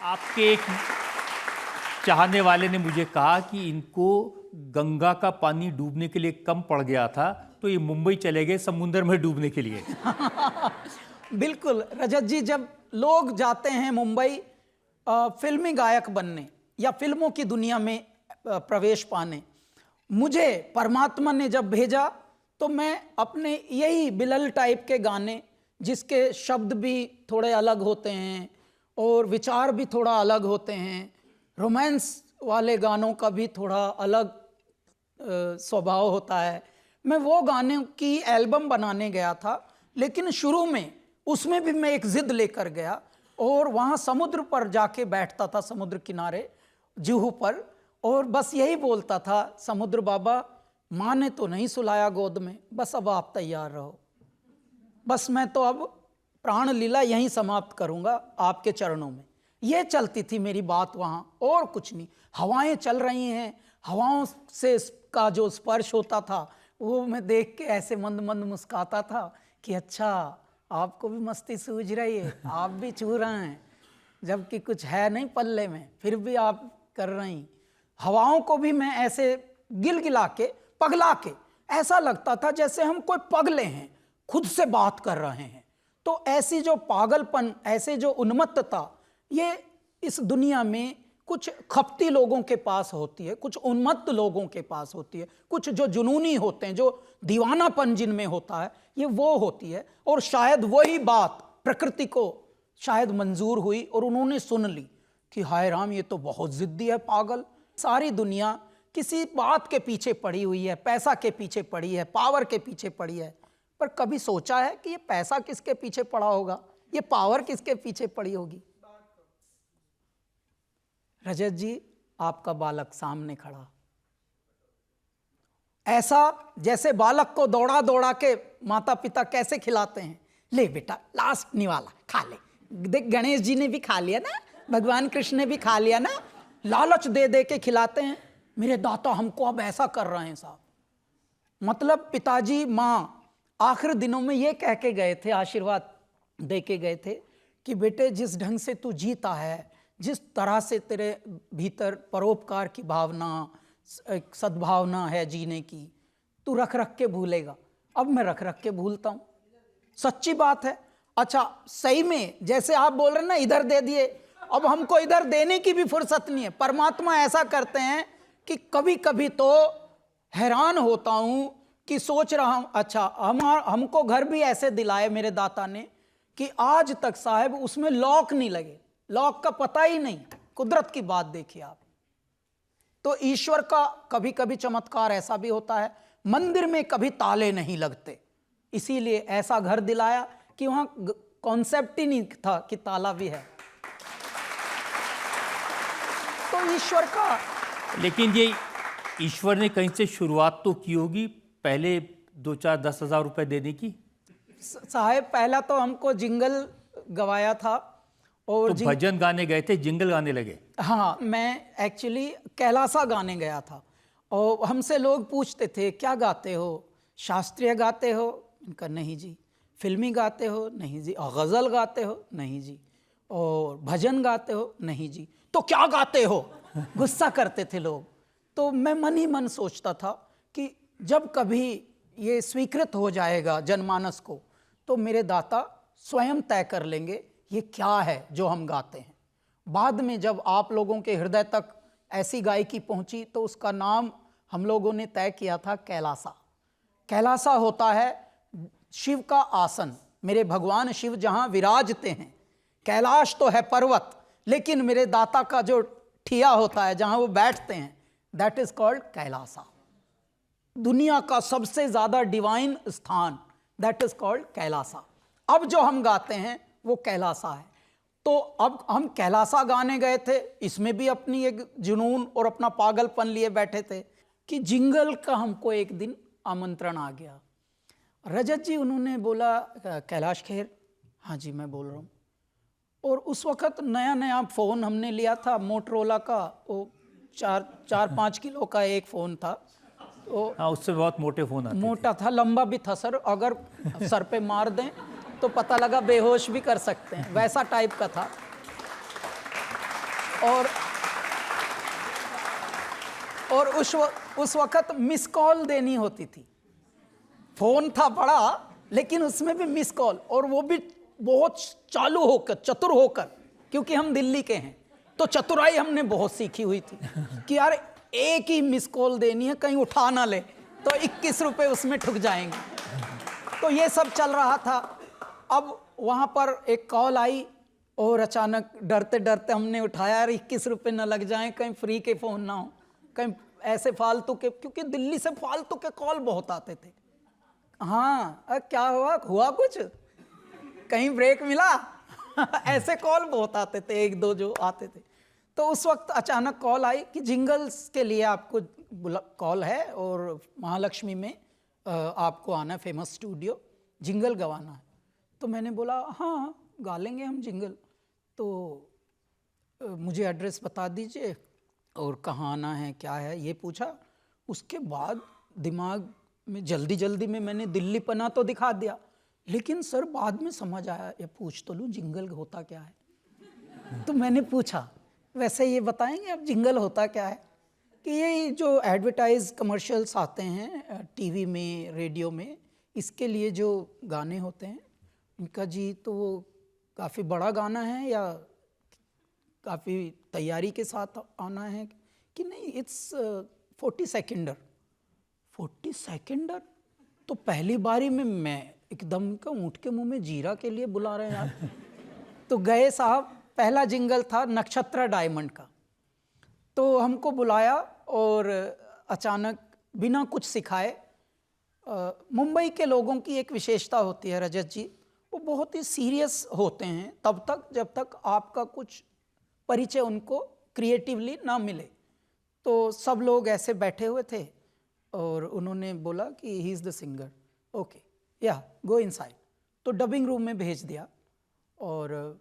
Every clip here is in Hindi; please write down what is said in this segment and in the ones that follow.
आपके एक चाहने वाले ने मुझे कहा कि इनको गंगा का पानी डूबने के लिए कम पड़ गया था, तो ये मुंबई चले गए समुद्र में डूबने के लिए। बिल्कुल रजत जी, जब लोग जाते हैं मुंबई फिल्मी गायक बनने या फिल्मों की दुनिया में प्रवेश पाने, मुझे परमात्मा ने जब भेजा तो मैं अपने यही बिलल टाइप के गाने, जिसके शब्द भी थोड़े अलग होते हैं और विचार भी थोड़ा अलग होते हैं, रोमांस वाले गानों का भी थोड़ा अलग स्वभाव होता है, मैं वो गाने की एल्बम बनाने गया था। लेकिन शुरू में उसमें भी मैं एक जिद लेकर गया और वहाँ समुद्र पर जाके बैठता था, समुद्र किनारे जुहू पर, और बस यही बोलता था, समुद्र बाबा माँ ने तो नहीं सुलाया गोद में, बस अब आप तैयार रहो, बस मैं तो अब प्राण लीला यहीं समाप्त करूँगा आपके चरणों में। ये चलती थी मेरी बात वहाँ, और कुछ नहीं। हवाएं चल रही हैं, हवाओं से का जो स्पर्श होता था वो मैं देख के ऐसे मंद मंद मुस्काता था कि अच्छा आपको भी मस्ती सूझ रही है, आप भी छू रहे हैं, जबकि कुछ है नहीं पल्ले में, फिर भी आप कर रही। हवाओं को भी मैं ऐसे गिलगिला के, पगला के, ऐसा लगता था जैसे हम कोई पगले हैं, खुद से बात कर रहे हैं। तो ऐसी जो पागलपन, ऐसे जो उन्मत्तता, ये इस दुनिया में कुछ खपती लोगों के पास होती है, कुछ उन्मत्त लोगों के पास होती है, कुछ जो जुनूनी होते हैं, जो दीवानापन जिनमें होता है, ये वो होती है। और शायद वही बात प्रकृति को शायद मंजूर हुई और उन्होंने सुन ली कि हाय राम, ये तो बहुत जिद्दी है, पागल। सारी दुनिया किसी बात के पीछे पड़ी हुई है, पैसा के पीछे पड़ी है, पावर के पीछे पड़ी है, पर कभी सोचा है कि ये पैसा किसके पीछे पड़ा होगा, ये पावर किसके पीछे पड़ी होगी? रजत जी, आपका बालक सामने खड़ा, ऐसा जैसे बालक को दौड़ा दौड़ा के माता पिता कैसे खिलाते हैं, ले बेटा लास्ट निवाला खा ले, देख गणेश जी ने भी खा लिया ना, भगवान कृष्ण ने भी खा लिया ना, लालच दे दे के खिलाते हैं। मेरे दाता हमको अब ऐसा कर रहे हैं साहब। मतलब पिताजी माँ आखिर दिनों में ये कह के गए थे, आशीर्वाद दे के गए थे कि बेटे जिस ढंग से तू जीता है, जिस तरह से तेरे भीतर परोपकार की भावना, एक सद्भावना है जीने की, तू रख रख के भूलेगा। अब मैं रख रख के भूलता हूँ, सच्ची बात है। अच्छा सही में जैसे आप बोल रहे हैं ना, इधर दे दिए, अब हमको इधर देने की भी फुर्सत नहीं है। परमात्मा ऐसा करते हैं कि कभी कभी तो हैरान होता हूँ कि सोच रहा हूँ, अच्छा हमको घर भी ऐसे दिलाए मेरे दाता ने कि आज तक साहब उसमें लॉक नहीं लगे, लॉक का पता ही नहीं। कुदरत की बात देखिए आप। तो ईश्वर का कभी कभी चमत्कार ऐसा भी होता है, मंदिर में कभी ताले नहीं लगते, इसीलिए ऐसा घर दिलाया कि वहां कॉन्सेप्ट ही नहीं था कि ताला भी है। तो ईश्वर का, लेकिन ये ईश्वर ने कहीं से शुरुआत तो की होगी, पहले 2-4-10 हज़ार रुपए देने की। साहब पहला तो हमको जिंगल गवाया था और तो भजन गाने गए थे, जिंगल गाने लगे? हाँ, मैं एक्चुअली कैलासा गाने गया था और हमसे लोग पूछते थे क्या गाते हो, शास्त्रीय गाते हो? इनका नहीं जी। फिल्मी गाते हो? नहीं जी। और गज़ल गाते हो? नहीं जी। और भजन गाते हो? नहीं जी। तो क्या गाते हो? गुस्सा करते थे लोग। तो मैं मन ही मन सोचता था कि जब कभी ये स्वीकृत हो जाएगा जनमानस को, तो मेरे दाता स्वयं तय कर लेंगे ये क्या है जो हम गाते हैं। बाद में जब आप लोगों के हृदय तक ऐसी गायकी पहुंची तो उसका नाम हम लोगों ने तय किया था कैलासा। कैलासा होता है शिव का आसन, मेरे भगवान शिव जहां विराजते हैं। कैलाश तो है पर्वत, लेकिन मेरे दाता का जो ठिया होता है जहां वो बैठते हैं, दैट इज कॉल्ड कैलासा। दुनिया का सबसे ज्यादा डिवाइन स्थान, दैट इज कॉल्ड कैलासा। अब जो हम गाते हैं वो कैलासा है। तो अब हम कैलासा गाने गए थे, इसमें भी अपनी एक जुनून और अपना पागलपन लिए बैठे थे कि जिंगल का हमको एक दिन आमंत्रण आ गया। रजत जी, उन्होंने बोला कैलाश खेर? हाँ जी मैं बोल रहा हूँ। और उस वक़्त नया नया फ़ोन हमने लिया था, मोटरोला का, वो 4-5 किलो का एक फ़ोन था। तो हाँ, उससे बहुत मोटे फ़ोन आते मोटा था, लंबा भी था सर, अगर सर पे मार दें तो पता लगा बेहोश भी कर सकते हैं, वैसा टाइप का था। और उस वक्त मिस कॉल देनी होती थी। फोन था बड़ा, लेकिन उसमें भी मिस कॉल, और वो भी बहुत चालू होकर, चतुर होकर, क्योंकि हम दिल्ली के हैं तो चतुराई हमने बहुत सीखी हुई थी कि यार एक ही मिस कॉल देनी है, कहीं उठा ना ले तो 21 रुपए उसमें ठुक जाएंगे। तो ये सब चल रहा था। अब वहाँ पर एक कॉल आई और अचानक डरते डरते हमने उठाया, यार 21 रुपए ना लग जाएं, कहीं फ्री के फ़ोन ना हो, कहीं ऐसे फालतू के, क्योंकि दिल्ली से फालतू के कॉल बहुत आते थे। हाँ क्या हुआ कुछ, कहीं ब्रेक मिला ऐसे कॉल बहुत आते थे, एक दो जो आते थे। तो उस वक्त अचानक कॉल आई कि जिंगल्स के लिए आपको कॉल है और महालक्ष्मी में आपको आना है, फेमस स्टूडियो, जिंगल गवाना है। तो मैंने बोला हाँ गा लेंगे हम जिंगल, तो मुझे एड्रेस बता दीजिए और कहाँ आना है, क्या है, ये पूछा। उसके बाद दिमाग में जल्दी में मैंने दिल्ली पना तो दिखा दिया, लेकिन सर बाद में समझ आया, ये पूछ तो लूँ जिंगल होता क्या है। तो मैंने पूछा, वैसे ये बताएंगे आप जिंगल होता क्या है? कि ये जो एडवर्टाइज कमर्शियल्स आते हैं टीवी में, रेडियो में, इसके लिए जो गाने होते हैं इनका जी, तो वो काफ़ी बड़ा गाना है या काफ़ी तैयारी के साथ आना है कि नहीं? इट्स 40 सेकेंडर। 40 सेकेंडर? तो पहली बारी में मैं एकदम का ऊँट के मुंह में जीरा के लिए बुला रहे हैं यार। तो गए साहब, पहला जिंगल था नक्षत्र डायमंड का। तो हमको बुलाया और अचानक बिना कुछ सिखाए, मुंबई के लोगों की एक विशेषता होती है रजत जी, वो बहुत ही सीरियस होते हैं तब तक जब तक आपका कुछ परिचय उनको क्रिएटिवली ना मिले। तो सब लोग ऐसे बैठे हुए थे और उन्होंने बोला कि he is the singer, okay या गो इनसाइड। तो डबिंग रूम में भेज दिया और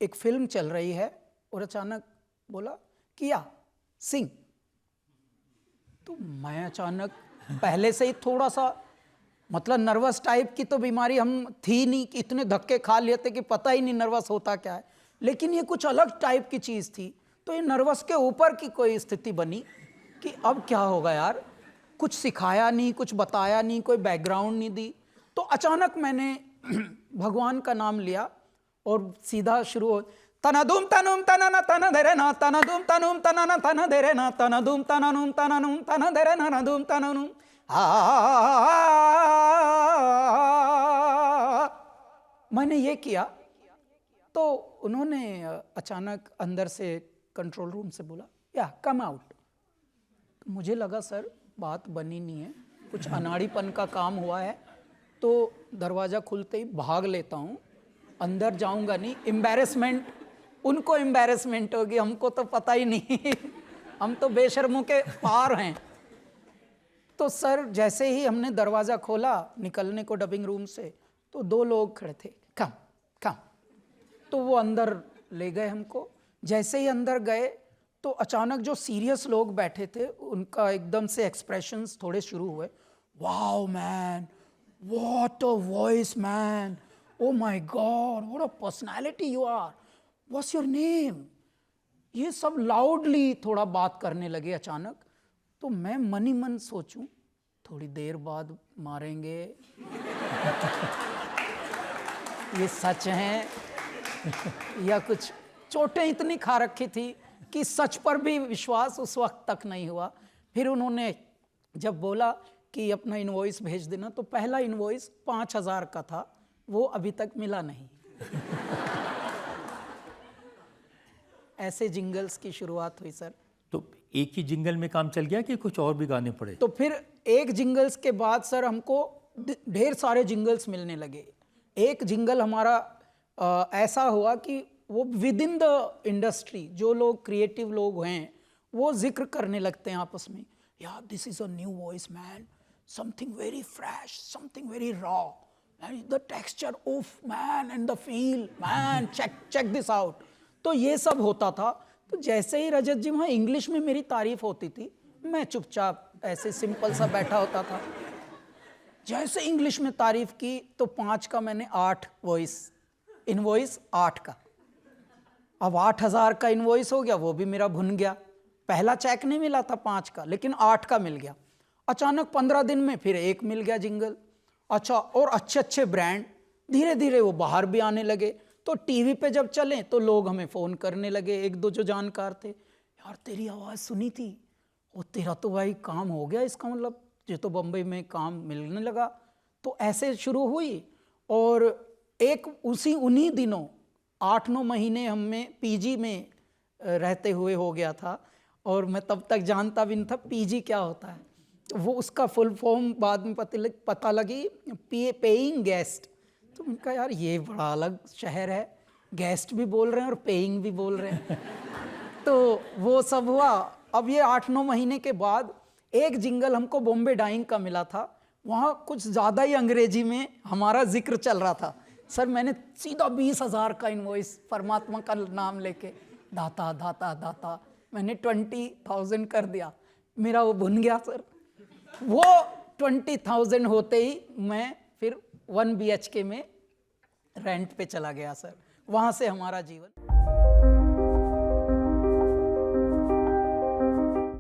एक फिल्म चल रही है और अचानक बोला कि या सिंग। तो मैं अचानक पहले से ही थोड़ा सा मतलब नर्वस टाइप की तो बीमारी हम थी नहीं कि इतने धक्के खा लिए थे कि पता ही नहीं नर्वस होता क्या है, लेकिन ये कुछ अलग टाइप की चीज़ थी। तो ये नर्वस के ऊपर की कोई स्थिति बनी कि अब क्या होगा यार, कुछ सिखाया नहीं, कुछ बताया नहीं, कोई बैकग्राउंड नहीं दी। तो अचानक मैंने भगवान का नाम लिया और सीधा शुरू हो, तनादुम तनुम तनाना तना धरे ना, तनादुम तनुम तनाना तना धरे ना, तनादुम तनानुम तनानुम तना धरे ना, तनादुम तनानुम। मैंने ये किया तो उन्होंने अचानक अंदर से कंट्रोल रूम से बोला या कम आउट। तो मुझे लगा सर बात बनी नहीं है, कुछ अनाड़ीपन का काम हुआ है, तो दरवाज़ा खुलते ही भाग लेता हूँ, अंदर जाऊँगा नहीं, एम्बैरेसमेंट, उनको एम्बैरेसमेंट होगी, हमको तो पता ही नहीं हम तो बेशर्मों के पार हैं। तो सर जैसे ही हमने दरवाज़ा खोला निकलने को डबिंग रूम से, तो दो लोग खड़े थे, कम कम। तो वो अंदर ले गए हमको। जैसे ही अंदर गए तो अचानक जो सीरियस लोग बैठे थे उनका एकदम से एक्सप्रेशंस थोड़े शुरू हुए। Wow man, what a voice man, oh my god, what a personality you are, what's your name. ये सब लाउडली थोड़ा बात करने लगे अचानक। तो मैं मन ही मन सोचूं थोड़ी देर बाद मारेंगे ये सच है या कुछ। चोटें इतनी खा रखी थी कि सच पर भी विश्वास उस वक्त तक नहीं हुआ। फिर उन्होंने जब बोला कि अपना इनवॉइस भेज देना, तो पहला इनवॉइस 5,000 का था, वो अभी तक मिला नहीं। ऐसे जिंगल्स की शुरुआत हुई सर। तो एक ही जिंगल में काम चल गया कि कुछ और भी गाने पड़े? तो फिर एक जिंगल्स के बाद सर हमको ढेर सारे जिंगल्स मिलने लगे। एक जिंगल हमारा ऐसा हुआ कि वो विद इन द इंडस्ट्री जो लोग क्रिएटिव लोग हैं वो जिक्र करने लगते हैं आपस में, यार this is a new voice man, something very fresh, something very raw, the texture of man and the feel man, check this out. तो ये सब होता था। तो जैसे ही रजत जी वहाँ इंग्लिश में मेरी तारीफ होती थी, मैं चुपचाप ऐसे सिंपल सा बैठा होता था। जैसे इंग्लिश में तारीफ की तो 5 का मैंने 8 वॉइस, इनवॉइस 8 का। अब 8,000 का इनवॉइस हो गया, वो भी मेरा भुन गया। पहला चेक नहीं मिला था 5 का, लेकिन 8 का मिल गया। अचानक 15 दिन में फिर एक मिल गया जिंगल। अच्छा, और अच्छे अच्छे ब्रांड धीरे धीरे वो बाहर भी आने लगे। तो टीवी पे जब चले तो लोग हमें फ़ोन करने लगे, एक दो जो जानकार थे, यार तेरी आवाज़ सुनी थी, वो तेरा तो भाई काम हो गया, इसका मतलब ये तो बम्बई में काम मिलने लगा। तो ऐसे शुरू हुई, और एक उन्हीं दिनों 8-9 महीने हमें पीजी में रहते हुए हो गया था, और मैं तब तक जानता भी नहीं था पीजी क्या होता है। तो वो उसका फुल फॉर्म बाद में पता लगी, पेइंग गेस्ट। तो मैंने कहा यार ये बड़ा अलग शहर है, गेस्ट भी बोल रहे हैं और पेइंग भी बोल रहे हैं। तो वो सब हुआ। अब ये 8-9 महीने के बाद एक जिंगल हमको बॉम्बे डाइंग का मिला था, वहाँ कुछ ज़्यादा ही अंग्रेजी में हमारा जिक्र चल रहा था। सर मैंने सीधा 20,000 का इनवॉइस परमात्मा का नाम लेके दाता दाता दाता मैंने 20,000 कर दिया, मेरा वो भुन गया सर। वो 20,000 होते ही मैं फिर 1 BHK में रेंट पे चला गया सर। वहाँ से हमारा जीवन